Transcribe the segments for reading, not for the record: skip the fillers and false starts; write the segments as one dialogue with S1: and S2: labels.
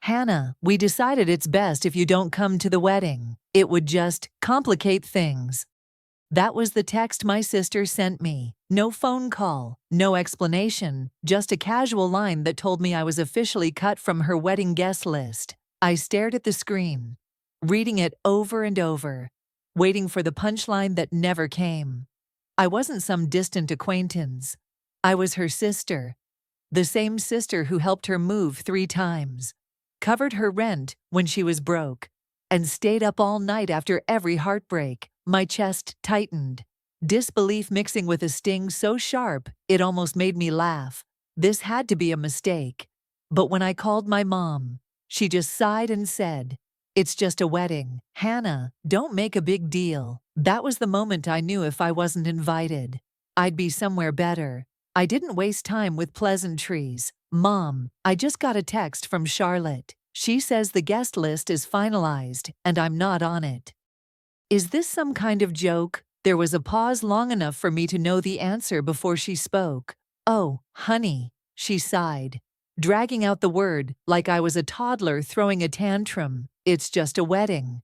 S1: "Hannah, we decided it's best if you don't come to the wedding. It would just complicate things." That was the text my sister sent me. No phone call, no explanation, just a casual line that told me I was officially cut from her wedding guest list. I stared at the screen, reading it over and over, waiting for the punchline that never came. I wasn't some distant acquaintance. I was her sister, the same sister who helped her move 3 times, covered her rent when she was broke, and stayed up all night after every heartbreak. My chest tightened, disbelief mixing with a sting so sharp it almost made me laugh. This had to be a mistake. But when I called my mom, she just sighed and said, "It's just a wedding. Hannah, don't make a big deal." That was the moment I knew if I wasn't invited, I'd be somewhere better. I didn't waste time with pleasantries. "Mom, I just got a text from Charlotte. She says the guest list is finalized and I'm not on it." Is this some kind of joke? There was a pause long enough for me to know the answer before she spoke. "Oh, honey," she sighed, dragging out the word like I was a toddler throwing a tantrum. "It's just a wedding.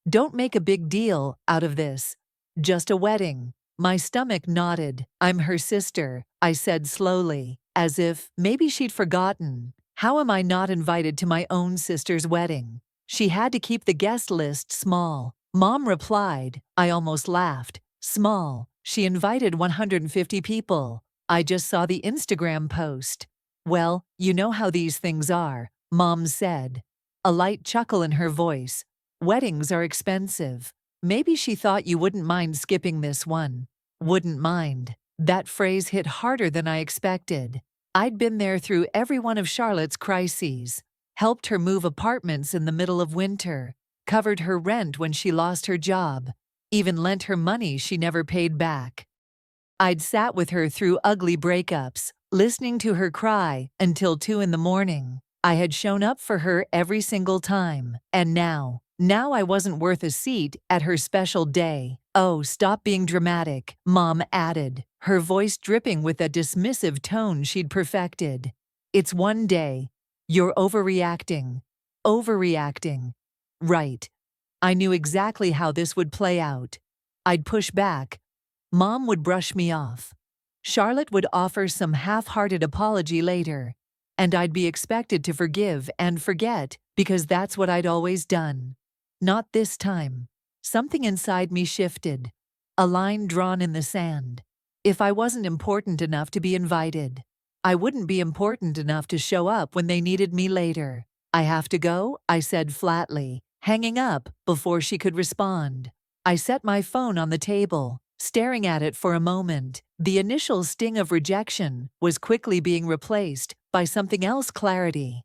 S1: Don't make a big deal out of this. Just a wedding." My stomach nodded. "I'm her sister," I said slowly, as if maybe she'd forgotten. How am I not invited to my own sister's wedding? She had to keep the guest list small. Mom replied. I almost laughed. "Small. She invited 150 people. I just saw the Instagram post." "Well, you know how these things are," Mom said, a light chuckle in her voice. "Weddings are expensive. Maybe she thought you wouldn't mind skipping this one." Wouldn't mind. That phrase hit harder than I expected. I'd been there through every one of Charlotte's crises, helped her move apartments in the middle of winter, covered her rent when she lost her job, even lent her money she never paid back. I'd sat with her through ugly breakups, listening to her cry until 2 in the morning. I had shown up for her every single time, and now I wasn't worth a seat at her special day. "Oh, stop being dramatic," Mom added, her voice dripping with that dismissive tone she'd perfected. "It's one day. You're overreacting." Overreacting. Right. I knew exactly how this would play out. I'd push back. Mom would brush me off. Charlotte would offer some half-hearted apology later, and I'd be expected to forgive and forget because that's what I'd always done. Not this time. Something inside me shifted. A line drawn in the sand. If I wasn't important enough to be invited, I wouldn't be important enough to show up when they needed me later. "I have to go," I said flatly, hanging up before she could respond. I set my phone on the table, staring at it for a moment. The initial sting of rejection was quickly being replaced by something else: clarity.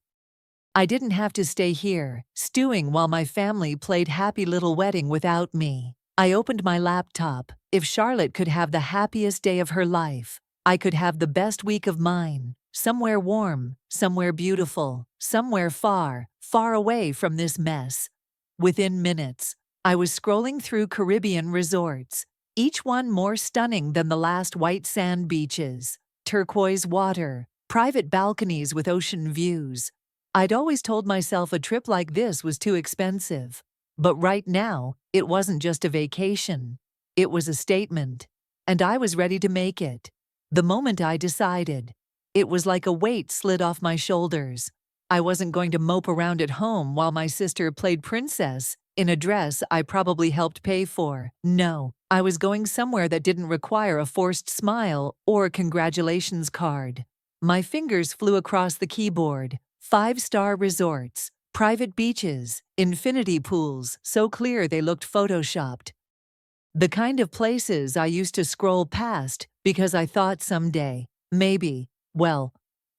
S1: I didn't have to stay here, stewing while my family played happy little wedding without me. I opened my laptop. If Charlotte could have the happiest day of her life, I could have the best week of mine. Somewhere warm, somewhere beautiful, somewhere far, far away from this mess. Within minutes, I was scrolling through Caribbean resorts, each one more stunning than the last: white sand beaches, turquoise water, private balconies with ocean views. I'd always told myself a trip like this was too expensive. But right now, it wasn't just a vacation. It was a statement. And I was ready to make it. The moment I decided, it was like a weight slid off my shoulders. I wasn't going to mope around at home while my sister played princess in a dress I probably helped pay for. No, I was going somewhere that didn't require a forced smile or a congratulations card. My fingers flew across the keyboard. 5-star resorts, private beaches, infinity pools so clear they looked photoshopped. The kind of places I used to scroll past because I thought someday, maybe, well,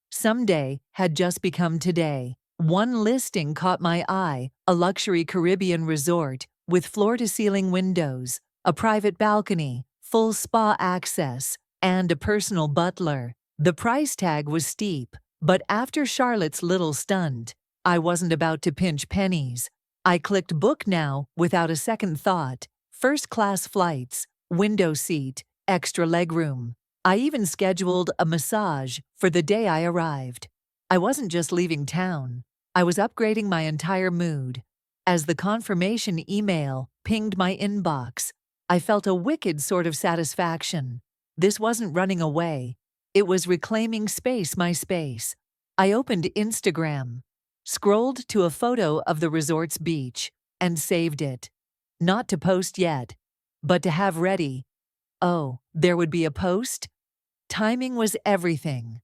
S1: someday had just become today. One listing caught my eye: a luxury Caribbean resort with floor-to-ceiling windows, a private balcony, full spa access, and a personal butler. The price tag was steep, but after Charlotte's little stunt, I wasn't about to pinch pennies. I clicked book now without a second thought. First-class flights, window seat, extra legroom. I even scheduled a massage for the day I arrived. I wasn't just leaving town. I was upgrading my entire mood. As the confirmation email pinged my inbox, I felt a wicked sort of satisfaction. This wasn't running away. It was reclaiming space, my space. I opened Instagram, scrolled to a photo of the resort's beach, and saved it. Not to post yet, but to have ready. Oh, there would be a post? Timing was everything.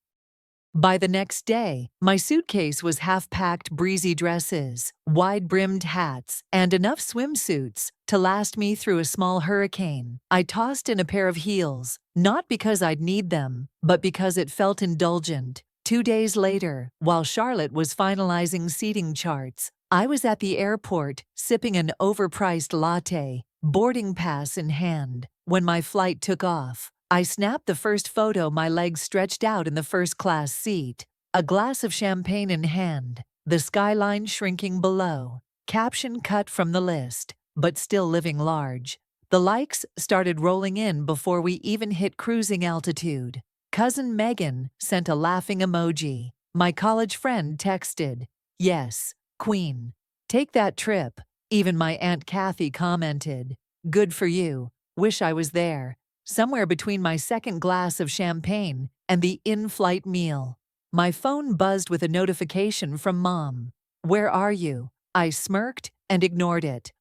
S1: By the next day, my suitcase was half-packed breezy dresses, wide-brimmed hats, and enough swimsuits to last me through a small hurricane. I tossed in a pair of heels, not because I'd need them, but because it felt indulgent. 2 days later, while Charlotte was finalizing seating charts, I was at the airport sipping an overpriced latte, boarding pass in hand. When my flight took off, I snapped the first photo, my legs stretched out in the first-class seat, a glass of champagne in hand, the skyline shrinking below, caption cut from the list, but still living large. The likes started rolling in before we even hit cruising altitude. Cousin Megan sent a laughing emoji. My college friend texted, "Yes, Queen. Take that trip." Even my Aunt Kathy commented, "Good for you. Wish I was there." Somewhere between my second glass of champagne and the in-flight meal, my phone buzzed with a notification from Mom. "Where are you?" I smirked and ignored it.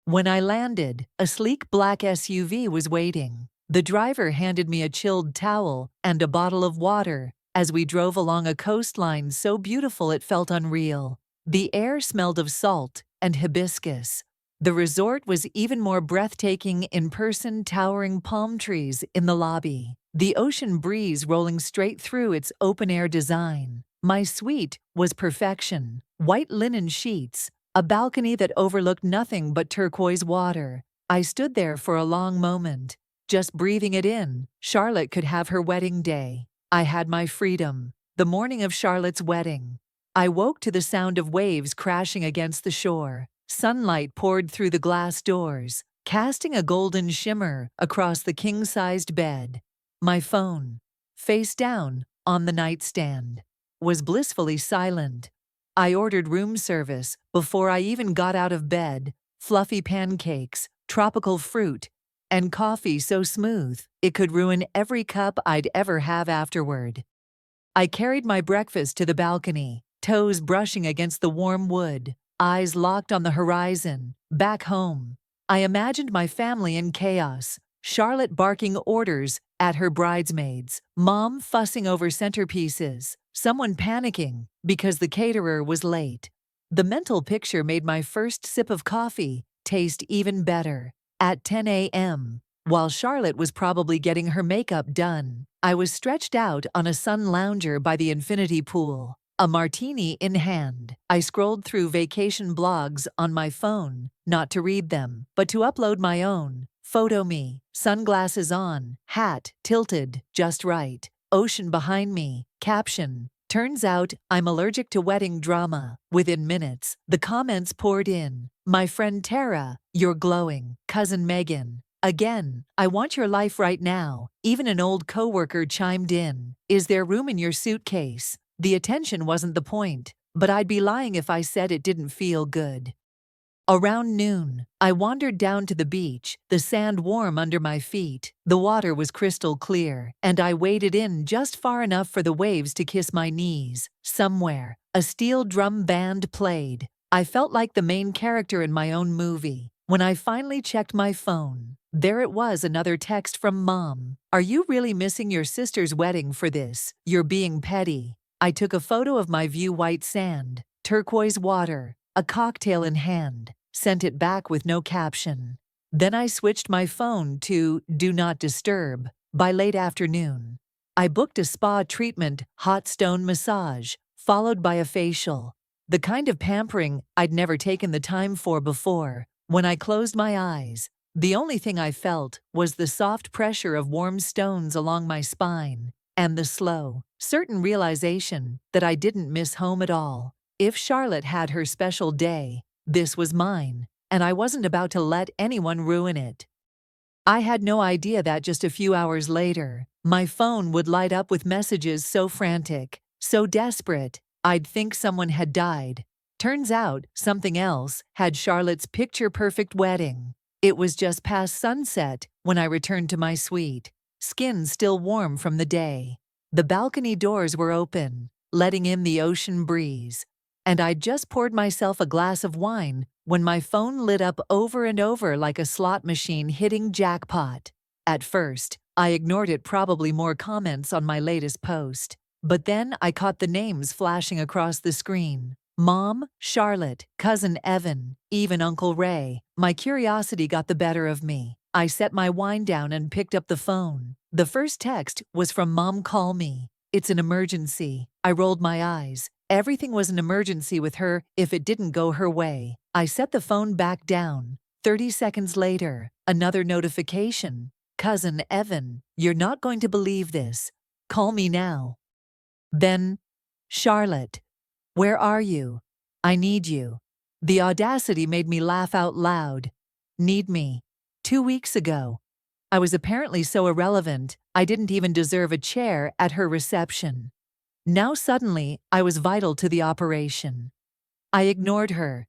S1: When I landed, a sleek black SUV was waiting. The driver handed me a chilled towel and a bottle of water as we drove along a coastline so beautiful it felt unreal. The air smelled of salt and hibiscus. The resort was even more breathtaking in person, towering palm trees in the lobby, the ocean breeze rolling straight through its open-air design. My suite was perfection. White linen sheets, a balcony that overlooked nothing but turquoise water. I stood there for a long moment, just breathing it in. Charlotte could have her wedding day. I had my freedom. The morning of Charlotte's wedding, I woke to the sound of waves crashing against the shore. Sunlight poured through the glass doors, casting a golden shimmer across the king-sized bed. My phone, face down on the nightstand, was blissfully silent. I ordered room service before I even got out of bed. Fluffy pancakes, tropical fruit, and coffee so smooth it could ruin every cup I'd ever have afterward. I carried my breakfast to the balcony, toes brushing against the warm wood, eyes locked on the horizon. Back home, I imagined my family in chaos, Charlotte barking orders at her bridesmaids, Mom fussing over centerpieces, someone panicking because the caterer was late. The mental picture made my first sip of coffee taste even better. At 10 a.m., while Charlotte was probably getting her makeup done, I was stretched out on a sun lounger by the infinity pool, a martini in hand. I scrolled through vacation blogs on my phone, not to read them, but to upload my own. Photo me, sunglasses on, hat tilted just right, ocean behind me, caption, "Turns out I'm allergic to wedding drama." Within minutes, the comments poured in. "My friend Tara, you're glowing." Cousin Megan, "Again, I want your life right now." Even an old coworker chimed in, "Is there room in your suitcase?" The attention wasn't the point, but I'd be lying if I said it didn't feel good. Around noon, I wandered down to the beach, the sand warm under my feet. The water was crystal clear, and I waded in just far enough for the waves to kiss my knees. Somewhere, a steel drum band played. I felt like the main character in my own movie. When I finally checked my phone, there it was, another text from Mom. "Are you really missing your sister's wedding for this? You're being petty." I took a photo of my view, white sand, turquoise water, a cocktail in hand, sent it back with no caption. Then I switched my phone to Do Not Disturb. By late afternoon, I booked a spa treatment, hot stone massage, followed by a facial. The kind of pampering I'd never taken the time for before. When I closed my eyes, the only thing I felt was the soft pressure of warm stones along my spine, and the slow, certain realization that I didn't miss home at all. If Charlotte had her special day, this was mine, and I wasn't about to let anyone ruin it. I had no idea that just a few hours later, my phone would light up with messages so frantic, so desperate, I'd think someone had died. Turns out, something else had Charlotte's picture-perfect wedding. It was just past sunset when I returned to my suite, skin still warm from the day. The balcony doors were open, letting in the ocean breeze, and I'd just poured myself a glass of wine when my phone lit up over and over like a slot machine hitting jackpot. At first, I ignored it, probably more comments on my latest post. But then I caught the names flashing across the screen. Mom, Charlotte, cousin Evan, even Uncle Ray. My curiosity got the better of me. I set my wine down and picked up the phone. The first text was from Mom. Call me. It's an emergency. I rolled my eyes. Everything was an emergency with her if it didn't go her way. I set the phone back down. 30 seconds later, another notification. Cousin Evan, you're not going to believe this. Call me now. Then, Charlotte, where are you? I need you. The audacity made me laugh out loud. Need me? 2 weeks ago. I was apparently so irrelevant, I didn't even deserve a chair at her reception. Now suddenly, I was vital to the operation. I ignored her.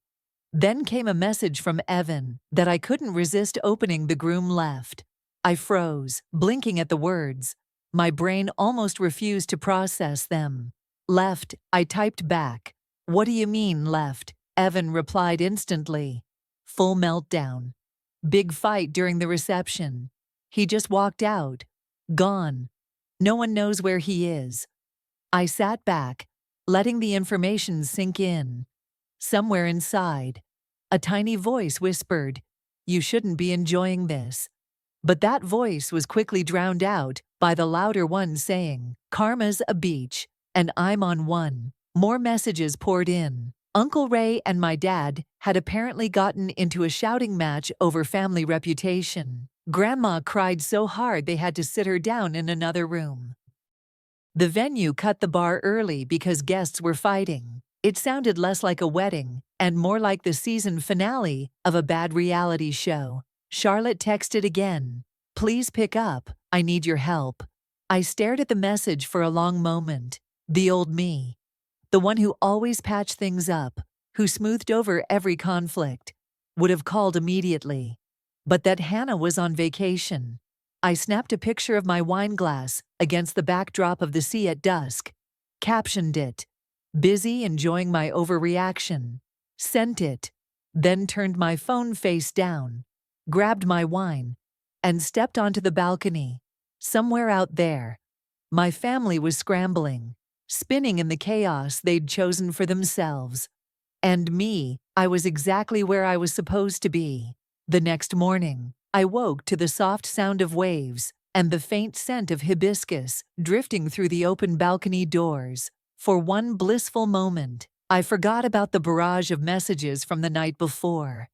S1: Then came a message from Evan that I couldn't resist opening. The groom left. I froze, blinking at the words. My brain almost refused to process them. Left, I typed back. What do you mean, left? Evan replied instantly. Full meltdown. Big fight during the reception. He just walked out. Gone. No one knows where he is. I sat back, letting the information sink in. Somewhere inside, a tiny voice whispered, "You shouldn't be enjoying this." But that voice was quickly drowned out by the louder one saying, "Karma's a beach, and I'm on one." More messages poured in. Uncle Ray and my dad had apparently gotten into a shouting match over family reputation. Grandma cried so hard they had to sit her down in another room. The venue cut the bar early because guests were fighting. It sounded less like a wedding and more like the season finale of a bad reality show. Charlotte texted again. "Please pick up. I need your help." I stared at the message for a long moment. The old me. The one who always patched things up, who smoothed over every conflict, would have called immediately. But that Hannah was on vacation. I snapped a picture of my wine glass against the backdrop of the sea at dusk, captioned it, "Busy enjoying my overreaction," sent it, then turned my phone face down, grabbed my wine, and stepped onto the balcony. Somewhere out there, my family was scrambling, spinning in the chaos they'd chosen for themselves. And me, I was exactly where I was supposed to be. The next morning, I woke to the soft sound of waves and the faint scent of hibiscus drifting through the open balcony doors. For one blissful moment, I forgot about the barrage of messages from the night before.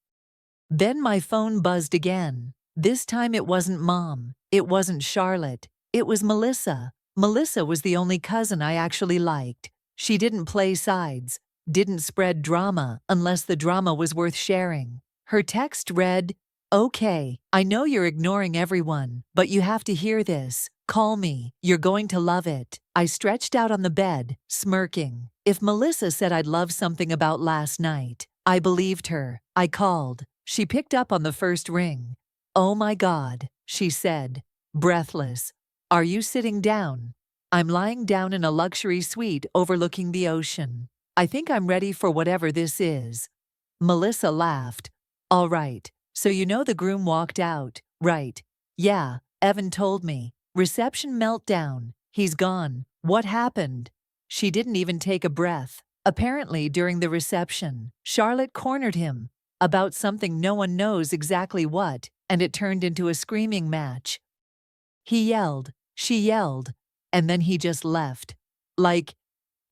S1: Then my phone buzzed again. This time it wasn't Mom, it wasn't Charlotte, it was Melissa. Melissa was the only cousin I actually liked. She didn't play sides, didn't spread drama unless the drama was worth sharing. Her text read, "Okay, I know you're ignoring everyone, but you have to hear this. Call me, you're going to love it." I stretched out on the bed, smirking. If Melissa said I'd love something about last night, I believed her. I called. She picked up on the first ring. "Oh my God," she said, breathless. "Are you sitting down?" "I'm lying down in a luxury suite overlooking the ocean. I think I'm ready for whatever this is." Melissa laughed. "All right, so you know the groom walked out, right?" "Yeah, Evan told me." "Reception meltdown. He's gone. What happened?" She didn't even take a breath. Apparently, during the reception, Charlotte cornered him about something no one knows exactly what, and it turned into a screaming match. He yelled, she yelled, and then he just left. Like,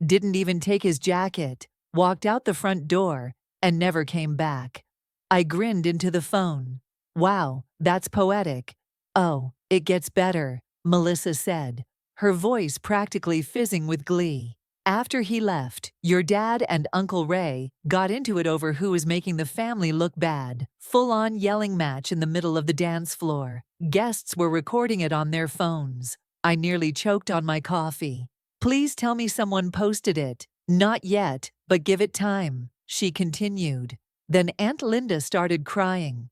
S1: didn't even take his jacket, walked out the front door, and never came back. I grinned into the phone. "Wow, that's poetic." "Oh, it gets better," Melissa said, her voice practically fizzing with glee. "After he left, your dad and Uncle Ray got into it over who was making the family look bad. Full-on yelling match in the middle of the dance floor. Guests were recording it on their phones. I nearly choked on my coffee. "Please tell me someone posted it," Not yet, but give it time, she continued. Then Aunt Linda started crying.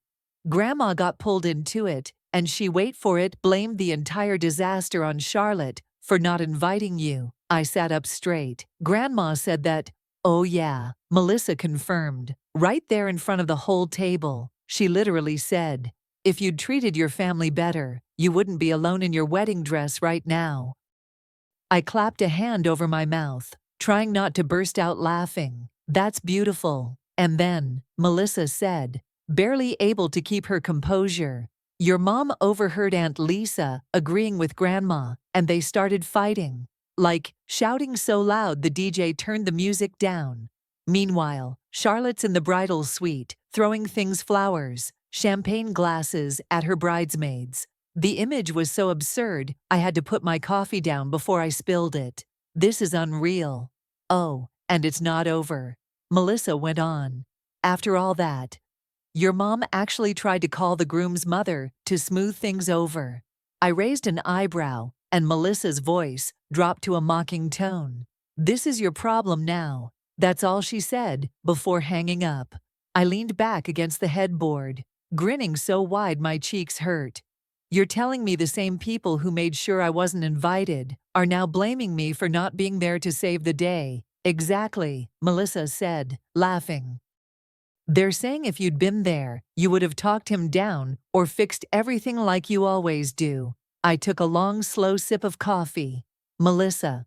S1: Grandma got pulled into it, and she wait for it blamed the entire disaster on Charlotte for not inviting you. I sat up straight. Grandma said that, oh yeah, Melissa confirmed, right there in front of the whole table. She literally said, if you'd treated your family better, you wouldn't be alone in your wedding dress right now. I clapped a hand over my mouth, trying not to burst out laughing. That's beautiful. And then, Melissa said, barely able to keep her composure, your mom overheard Aunt Lisa agreeing with Grandma, and they started fighting. Like, shouting so loud the DJ turned the music down. Meanwhile, Charlotte's in the bridal suite, throwing things flowers, champagne glasses at her bridesmaids. The image was so absurd, I had to put my coffee down before I spilled it. This is unreal. Oh, and it's not over. Melissa went on. After all that, your mom actually tried to call the groom's mother to smooth things over. I raised an eyebrow, and Melissa's voice dropped to a mocking tone. This is your problem now. That's all she said before hanging up. I leaned back against the headboard, grinning so wide my cheeks hurt. You're telling me the same people who made sure I wasn't invited are now blaming me for not being there to save the day. Exactly, Melissa said, laughing. They're saying if you'd been there, you would have talked him down or fixed everything like you always do. I took a long, slow sip of coffee. Melissa,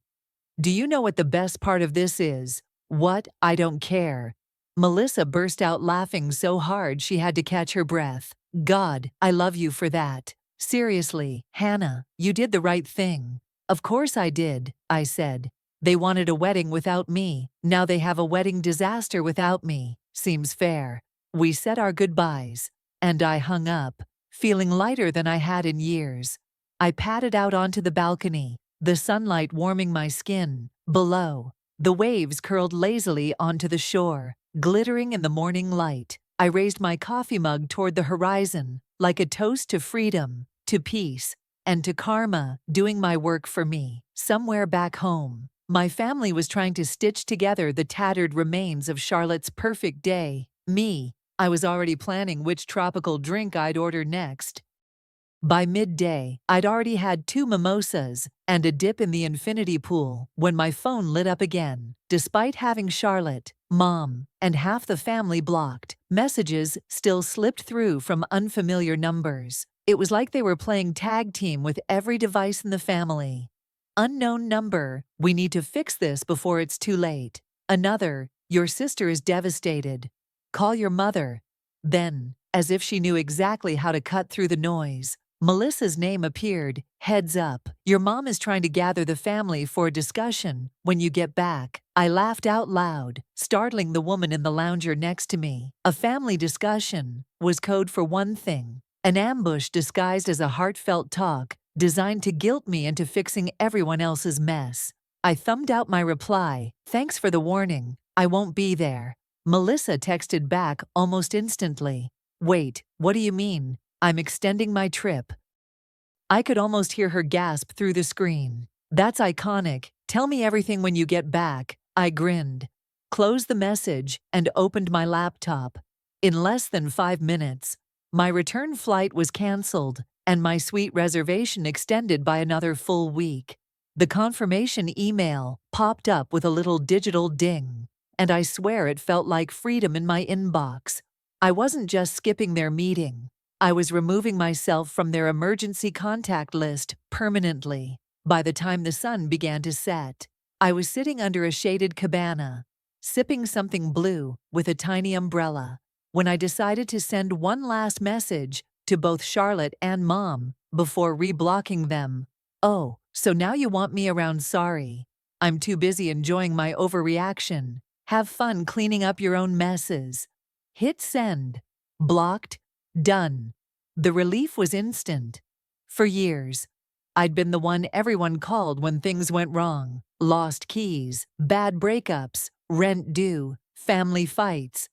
S1: do you know what the best part of this is? What? I don't care. Melissa burst out laughing so hard she had to catch her breath. God, I love you for that. Seriously, Hannah, you did the right thing. Of course I did, I said. They wanted a wedding without me. Now they have a wedding disaster without me. Seems fair. We said our goodbyes, and I hung up, feeling lighter than I had in years. I padded out onto the balcony, the sunlight warming my skin. Below, the waves curled lazily onto the shore, glittering in the morning light. I raised my coffee mug toward the horizon, like a toast to freedom, to peace, and to karma doing my work for me. Somewhere back home, my family was trying to stitch together the tattered remains of Charlotte's perfect day. Me, I was already planning which tropical drink I'd order next. By midday, I'd already had 2 mimosas and a dip in the infinity pool when my phone lit up again. Despite having Charlotte, Mom, and half the family blocked, messages still slipped through from unfamiliar numbers. It was like they were playing tag team with every device in the family. Unknown number, we need to fix this before it's too late. Another, your sister is devastated. Call your mother. Then, as if she knew exactly how to cut through the noise, Melissa's name appeared. Heads up, your mom is trying to gather the family for a discussion when you get back. I laughed out loud, startling the woman in the lounger next to me. A family discussion was code for one thing, an ambush disguised as a heartfelt talk designed to guilt me into fixing everyone else's mess. I thumbed out my reply. Thanks for the warning. I won't be there. Melissa texted back almost instantly. Wait, what do you mean? I'm extending my trip. I could almost hear her gasp through the screen. That's iconic. Tell me everything when you get back. I grinned, closed the message, and opened my laptop. In less than 5 minutes, my return flight was canceled, and my suite reservation extended by another full week. The confirmation email popped up with a little digital ding, and I swear it felt like freedom in my inbox. I wasn't just skipping their meeting. I was removing myself from their emergency contact list permanently. By the time the sun began to set, I was sitting under a shaded cabana, sipping something blue with a tiny umbrella, when I decided to send one last message to both Charlotte and Mom before reblocking them. Oh, so now you want me around? Sorry. I'm too busy enjoying my overreaction. Have fun cleaning up your own messes. Hit send. Blocked. Done. The relief was instant. For years, I'd been the one everyone called when things went wrong. Lost keys, bad breakups, rent due, family fights.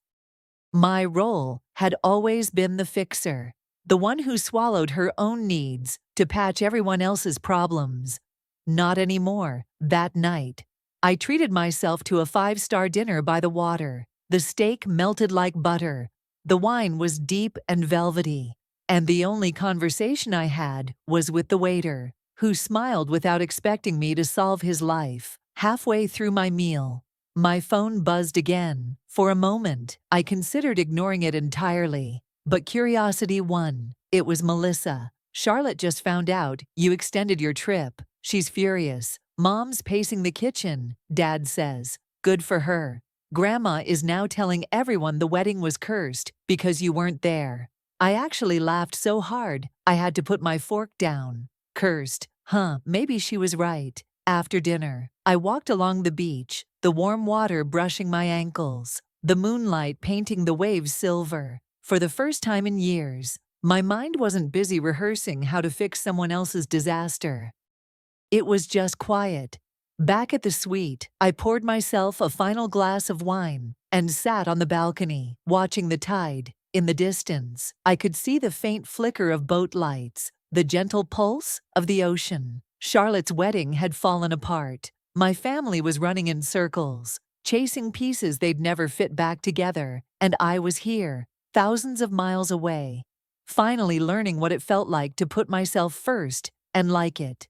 S1: My role had always been the fixer, the one who swallowed her own needs to patch everyone else's problems. Not anymore. That night, I treated myself to a 5-star dinner by the water. The steak melted like butter. The wine was deep and velvety. And the only conversation I had was with the waiter, who smiled without expecting me to solve his life. Halfway through my meal, my phone buzzed again. For a moment, I considered ignoring it entirely. But curiosity won. It was Melissa. "Charlotte just found out you extended your trip. She's furious. Mom's pacing the kitchen," Dad says. "Good for her. Grandma is now telling everyone the wedding was cursed because you weren't there." I actually laughed so hard I had to put my fork down. Cursed, huh? Maybe she was right. After dinner, I walked along the beach, the warm water brushing my ankles, the moonlight painting the waves silver. For the first time in years, my mind wasn't busy rehearsing how to fix someone else's disaster. It was just quiet. Back at the suite, I poured myself a final glass of wine and sat on the balcony, watching the tide. In the distance, I could see the faint flicker of boat lights, the gentle pulse of the ocean. Charlotte's wedding had fallen apart. My family was running in circles, chasing pieces they'd never fit back together, and I was here, thousands of miles away, finally learning what it felt like to put myself first and like it.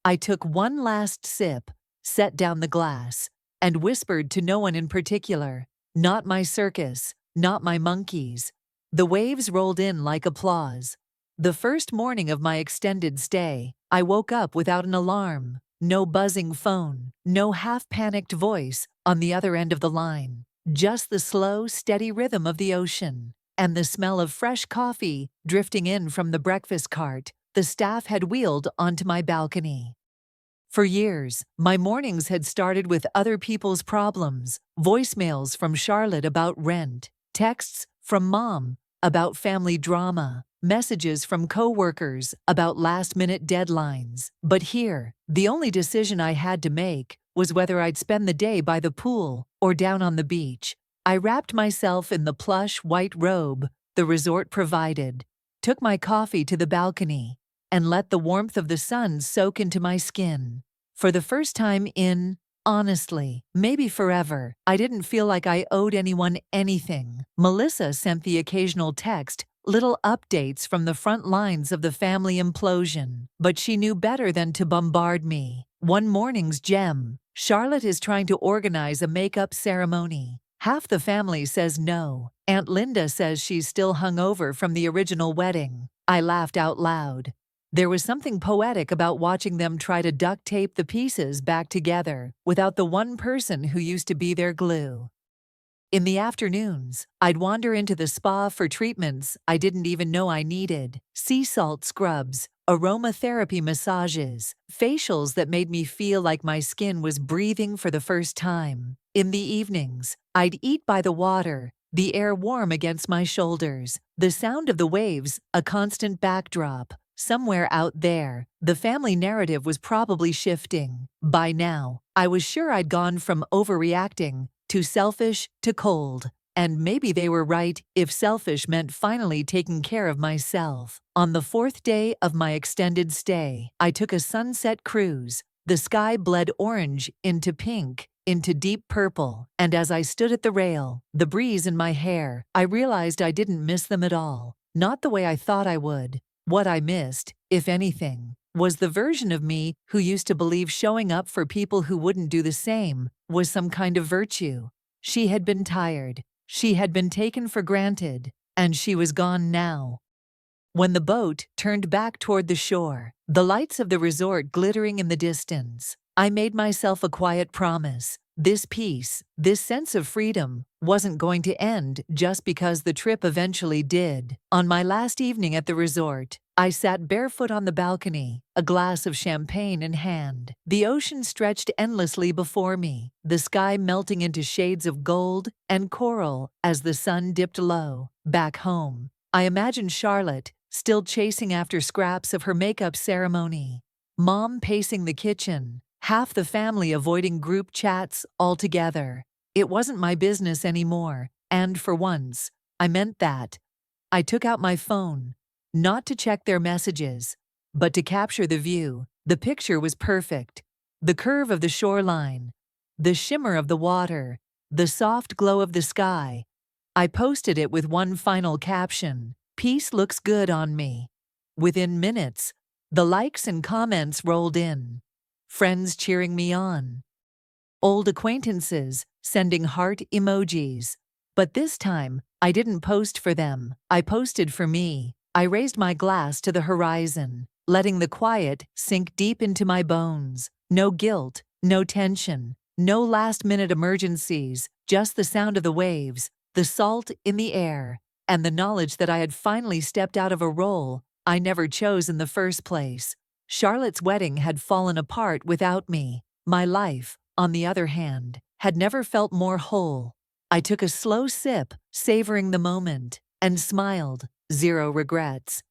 S1: I took one last sip, set down the glass, and whispered to no one in particular. Not my circus, not my monkeys. The waves rolled in like applause. The first morning of my extended stay, I woke up without an alarm. No buzzing phone, no half-panicked voice on the other end of the line. Just the slow, steady rhythm of the ocean, and the smell of fresh coffee drifting in from the breakfast cart the staff had wheeled onto my balcony. For years, my mornings had started with other people's problems, voicemails from Charlotte about rent, texts from Mom about family drama, messages from coworkers about last-minute deadlines. But here, the only decision I had to make was whether I'd spend the day by the pool or down on the beach. I wrapped myself in the plush white robe the resort provided, took my coffee to the balcony, and let the warmth of the sun soak into my skin. For the first time in, honestly, maybe forever, I didn't feel like I owed anyone anything. Melissa sent the occasional text, little updates from the front lines of the family implosion, but she knew better than to bombard me. One morning's gem: Charlotte is trying to organize a makeup ceremony. Half the family says no. Aunt Linda says she's still hungover from the original wedding. I laughed out loud. There was something poetic about watching them try to duct tape the pieces back together without the one person who used to be their glue. In the afternoons, I'd wander into the spa for treatments I didn't even know I needed: sea salt scrubs, aromatherapy massages, facials that made me feel like my skin was breathing for the first time. In the evenings, I'd eat by the water, the air warm against my shoulders, the sound of the waves a constant backdrop. Somewhere out there, the family narrative was probably shifting. By now, I was sure I'd gone from overreacting to selfish to cold. And maybe they were right if selfish meant finally taking care of myself. On the 4th day of my extended stay, I took a sunset cruise. The sky bled orange into pink, into deep purple, and as I stood at the rail, the breeze in my hair, I realized I didn't miss them at all. Not the way I thought I would. What I missed, if anything, was the version of me who used to believe showing up for people who wouldn't do the same was some kind of virtue. She had been tired. She had been taken for granted, and she was gone now. When the boat turned back toward the shore, the lights of the resort glittering in the distance, I made myself a quiet promise. This peace, this sense of freedom, wasn't going to end just because the trip eventually did. On my last evening at the resort, I sat barefoot on the balcony, a glass of champagne in hand. The ocean stretched endlessly before me, the sky melting into shades of gold and coral as the sun dipped low. Back home, I imagined Charlotte still chasing after scraps of her makeup ceremony, Mom pacing the kitchen, half the family avoiding group chats altogether. It wasn't my business anymore, and for once, I meant that. I took out my phone, not to check their messages, but to capture the view. The picture was perfect. The curve of the shoreline, The shimmer of the water, the soft glow of the sky. I posted it with one final caption: "Peace looks good on me." Within minutes, the likes and comments rolled in. Friends cheering me on. Old acquaintances sending heart emojis. But this time, I didn't post for them. I posted for me. I raised my glass to the horizon, letting the quiet sink deep into my bones. No guilt, no tension, no last-minute emergencies, just the sound of the waves, the salt in the air, and the knowledge that I had finally stepped out of a role I never chose in the first place. Charlotte's wedding had fallen apart without me. My life, on the other hand, had never felt more whole. I took a slow sip, savoring the moment, and smiled. Zero regrets.